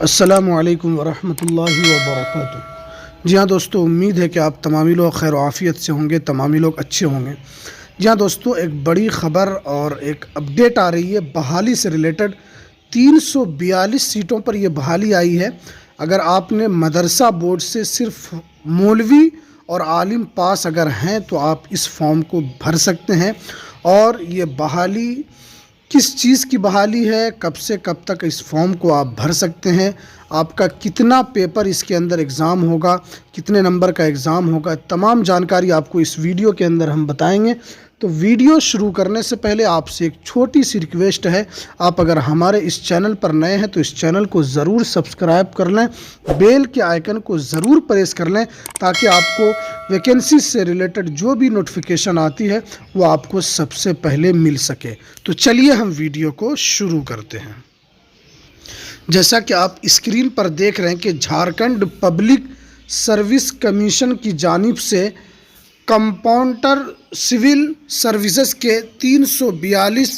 अस्सलामुअलैकुम वरहमतुल्लाहि वबरकातुहू। जी हाँ दोस्तों, उम्मीद है कि आप तमामी लोग खैर आफ़ियत से होंगे, तमामी लोग अच्छे होंगे। जी हाँ दोस्तों, एक बड़ी ख़बर और एक अपडेट आ रही है बहाली से रिलेटेड। 342 सीटों पर यह बहाली आई है। अगर आपने मदरसा बोर्ड से सिर्फ मौलवी और आलिम पास अगर हैं तो आप इस फॉर्म को भर सकते हैं। और ये बहाली किस चीज़ की बहाली है, कब से कब तक इस फॉर्म को आप भर सकते हैं, आपका कितना पेपर इसके अंदर एग्ज़ाम होगा, कितने नंबर का एग्ज़ाम होगा, तमाम जानकारी आपको इस वीडियो के अंदर हम बताएंगे। तो वीडियो शुरू करने से पहले आपसे एक छोटी सी रिक्वेस्ट है, आप अगर हमारे इस चैनल पर नए हैं तो इस चैनल को ज़रूर सब्सक्राइब कर लें, बेल के आइकन को ज़रूर प्रेस कर लें ताकि आपको वैकेंसी से रिलेटेड जो भी नोटिफिकेशन आती है वो आपको सबसे पहले मिल सके। तो चलिए हम वीडियो को शुरू करते हैं। जैसा कि आप स्क्रीन पर देख रहे हैं कि झारखंड पब्लिक सर्विस कमीशन की जानिब से कंपाउंडर सिविल सर्विसेज के 342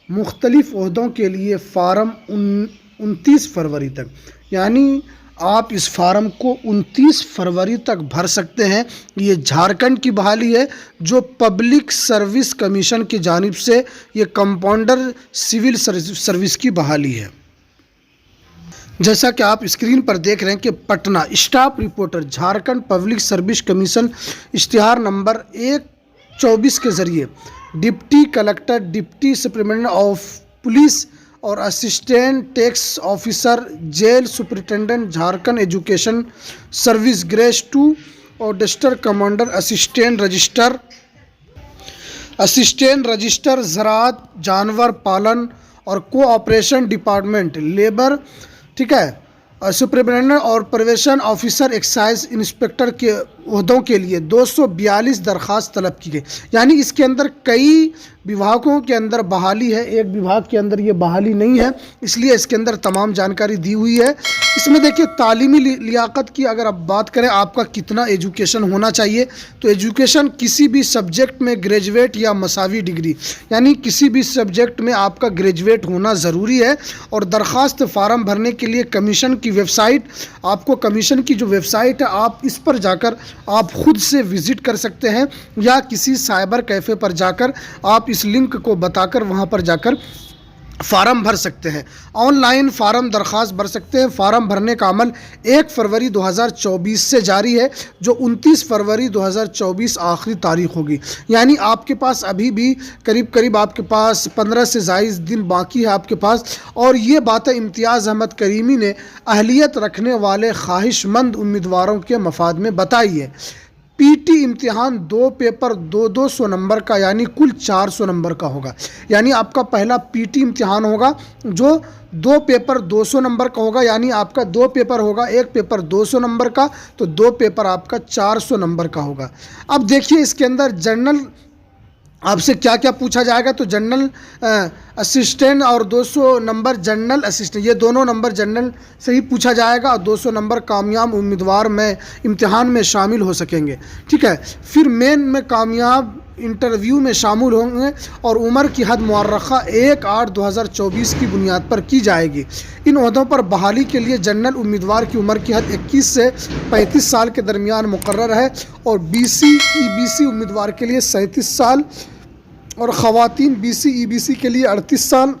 मुख्तलिफ ओहदों के लिए फ़ार्म 29 फरवरी तक, यानी आप इस फार्म को 29 फरवरी तक भर सकते हैं। ये झारखंड की बहाली है जो पब्लिक सर्विस कमीशन की जानिब से ये कंपाउंडर सिविल सर्विस की बहाली है। जैसा कि आप स्क्रीन पर देख रहे हैं कि Patna staff reporter Jharkhand public service commission इश्तिहार नंबर 1/24 के ज़रिए deputy collector, deputy superintendent of police और assistant tax officer, jail superintendent Jharkhand education service grade 2 और डिस्ट्रिक्ट कमांडर, असिस्टेंट रजिस्टर ज़राअत, जानवर पालन और कोऑपरेशन डिपार्टमेंट, लेबर, ठीक है, सुपरिटेंडेंट और प्रोबेशन ऑफिसर, एक्साइज इंस्पेक्टर के ओहदों के लिए 242 दरख्वास्त तलब की गई। यानी इसके अंदर कई विभागों के अंदर बहाली है, एक विभाग के अंदर ये बहाली नहीं है, इसलिए इसके अंदर तमाम जानकारी दी हुई है। इसमें देखिए तालीमी लियाकत की अगर आप बात करें, आपका कितना एजुकेशन होना चाहिए, तो एजुकेशन किसी भी सब्जेक्ट में ग्रेजुएट या मसावी डिग्री, यानी किसी भी सब्जेक्ट में आपका ग्रेजुएट होना ज़रूरी है। और दरख्वास्त फार्म भरने के लिए कमीशन की वेबसाइट, आपको कमीशन की जो वेबसाइट है आप इस पर जाकर आप खुद से विज़िट कर सकते हैं या किसी साइबर कैफ़े पर जाकर आप इस लिंक को बताकर वहां पर जाकर फ़ार्म भर सकते हैं। ऑनलाइन फ़ार्म दरख्वास्त भर सकते हैं। फ़ार्म भरने का अमल 1 फरवरी 2024 से जारी है, जो 29 फरवरी 2024 आखिरी तारीख होगी। यानी आपके पास अभी भी करीब आपके पास 15 से ज़ायद दिन बाकी है आपके पास। और ये बातें इम्तियाज़ अहमद करीमी ने अहलियत रखने वाले ख्वाहिशमंद उम्मीदवारों के मफाद में बताई है। पीटी इम्तिहान 2 पेपर 200 नंबर का, यानी कुल 400 नंबर का होगा। यानी आपका पहला पीटी इम्तिहान होगा जो 2 पेपर 200 नंबर का होगा, यानी आपका 2 पेपर होगा, एक पेपर 200 नंबर का, तो 2 पेपर आपका 400 नंबर का होगा। अब देखिए इसके अंदर जनरल आपसे क्या क्या पूछा जाएगा, तो जनरल असिस्टेंट और 200 नंबर जनरल असिस्टेंट, ये दोनों नंबर जनरल से ही पूछा जाएगा और 200 नंबर कामयाब उम्मीदवार में इम्तिहान में शामिल हो सकेंगे, ठीक है। फिर मेन में कामयाब इंटरव्यू में शामिल होंगे और उम्र की हद मुअर्रखा 1/8/2024 की बुनियाद पर की जाएगी। इन ओहदों पर बहाली के लिए जनरल उम्मीदवार की उम्र की हद 21 से 35 साल के दरमियान मुकर्रर है और BC EBC उम्मीदवार के लिए 37 साल और ख़वातीन BC EBC के लिए 38 साल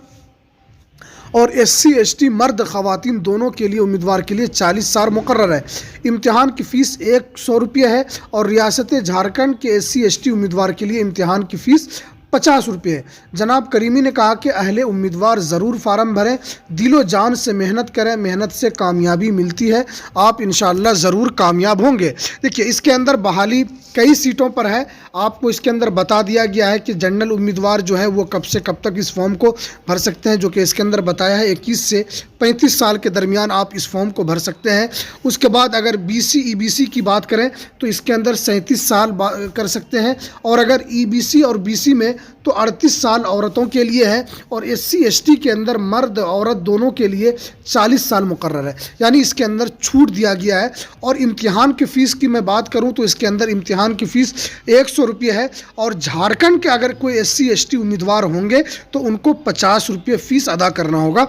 और SC ST मर्द ख़वातीन दोनों के लिए उम्मीदवार के लिए 40 साल मुकर्रर है। इम्तिहान की फ़ीस 100 रुपये है और रियासत झारखंड के SC ST उम्मीदवार के लिए इम्तिहान की फ़ीस 50 रुपये है। जनाब करीमी ने कहा कि अहले उम्मीदवार ज़रूर फार्म भरें, दिलो जान से मेहनत करें, मेहनत से कामयाबी मिलती है, आप इंशाअल्लाह ज़रूर कामयाब होंगे। देखिए इसके अंदर बहाली कई सीटों पर है, आपको इसके अंदर बता दिया गया है कि जनरल उम्मीदवार जो है वो कब से कब तक इस फॉर्म को भर सकते हैं, जो कि इसके अंदर बताया है 21 से 35 साल के दरमियान आप इस फॉर्म को भर सकते हैं। उसके बाद अगर BC EBC की बात करें तो इसके अंदर 37 साल कर सकते हैं और अगर EBC और BC में तो 38 साल औरतों के लिए है और SC ST के अंदर मर्द औरत दोनों के लिए 40 साल मुकर्रर है, यानी इसके अंदर छूट दिया गया है। और इम्तिहान की फ़ीस की मैं बात करूं तो इसके अंदर इम्तिहान की फ़ीस 100 रुपये है और झारखंड के अगर कोई SC ST उम्मीदवार होंगे तो उनको 50 रुपये फ़ीस अदा करना होगा।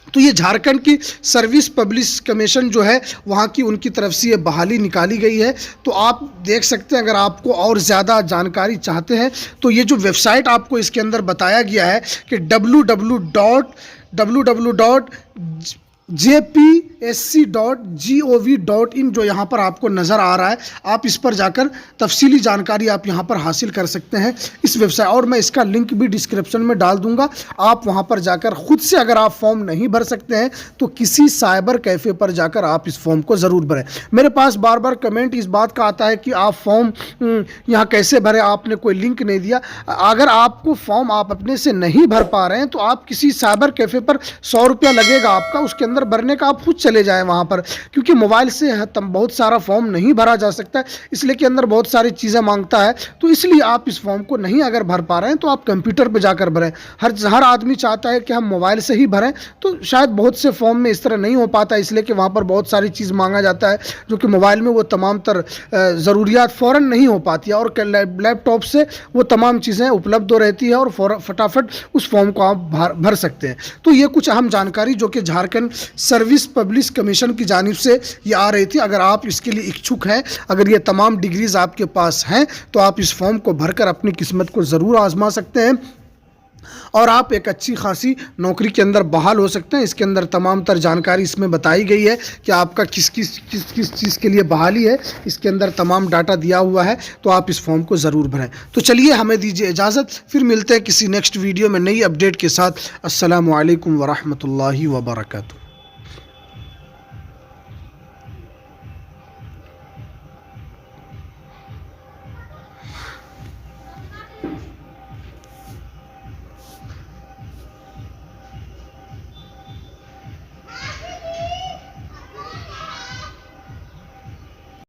तो ये झारखंड की सर्विस पब्लिश कमीशन जो है वहाँ की उनकी तरफ से ये बहाली निकाली गई है। तो आप देख सकते हैं, अगर आपको और ज़्यादा जानकारी चाहते हैं तो ये जो वेबसाइट आपको इसके अंदर बताया गया है कि www.jpsc.gov.in जो यहाँ पर आपको नज़र आ रहा है, आप इस पर जाकर तफसीली जानकारी आप यहाँ पर हासिल कर सकते हैं इस वेबसाइट, और मैं इसका लिंक भी डिस्क्रिप्शन में डाल दूंगा। आप वहाँ पर जाकर खुद से अगर आप फॉर्म नहीं भर सकते हैं तो किसी साइबर कैफ़े पर जाकर आप इस फॉर्म को ज़रूर भरें। मेरे पास बार बार कमेंट इस बात का आता है कि आप फॉर्म यहाँ कैसे भरें, आपने कोई लिंक नहीं दिया। अगर आपको फॉर्म आप अपने से नहीं भर पा रहे हैं तो आप किसी साइबर कैफ़े पर 100 रुपया लगेगा आपका, उसके अंदर भरने का, आप खुद चले जाएं वहाँ पर, क्योंकि मोबाइल से बहुत सारा फॉर्म नहीं भरा जा सकता है, इसलिए कि अंदर बहुत सारी चीज़ें मांगता है। तो इसलिए आप इस फॉर्म को नहीं अगर भर पा रहे हैं तो आप कंप्यूटर पर जाकर भरें। हर आदमी चाहता है कि हम मोबाइल से ही भरें, तो शायद बहुत से फॉर्म में इस तरह नहीं हो पाता, इसलिए कि वहाँ पर बहुत सारी चीज़ मांगा जाता है जो कि मोबाइल में वो तमाम ज़रूरियात फ़ौरन नहीं हो पाती है, और लैपटॉप से वो तमाम चीज़ें उपलब्ध हो रहती है और फटाफट उस फॉर्म को आप भर सकते हैं। तो ये कुछ अहम जानकारी जो कि झारखंड सर्विस पब्लिश कमीशन की जानिब से ये आ रही थी। अगर आप इसके लिए इच्छुक हैं, अगर ये तमाम डिग्रीज आपके पास हैं, तो आप इस फॉर्म को भरकर अपनी किस्मत को ज़रूर आजमा सकते हैं और आप एक अच्छी खासी नौकरी के अंदर बहाल हो सकते हैं। इसके अंदर तमाम तर जानकारी इसमें बताई गई है कि आपका किस चीज़ के लिए बहाली है, इसके अंदर तमाम डाटा दिया हुआ है, तो आप इस फॉर्म को ज़रूर भरें। तो चलिए, हमें दीजिए इजाज़त, फिर मिलते हैं किसी नेक्स्ट वीडियो में नई अपडेट के साथ। अस्सलामु अलैकुम वरहमतुल्लाहि वबरकातुहू।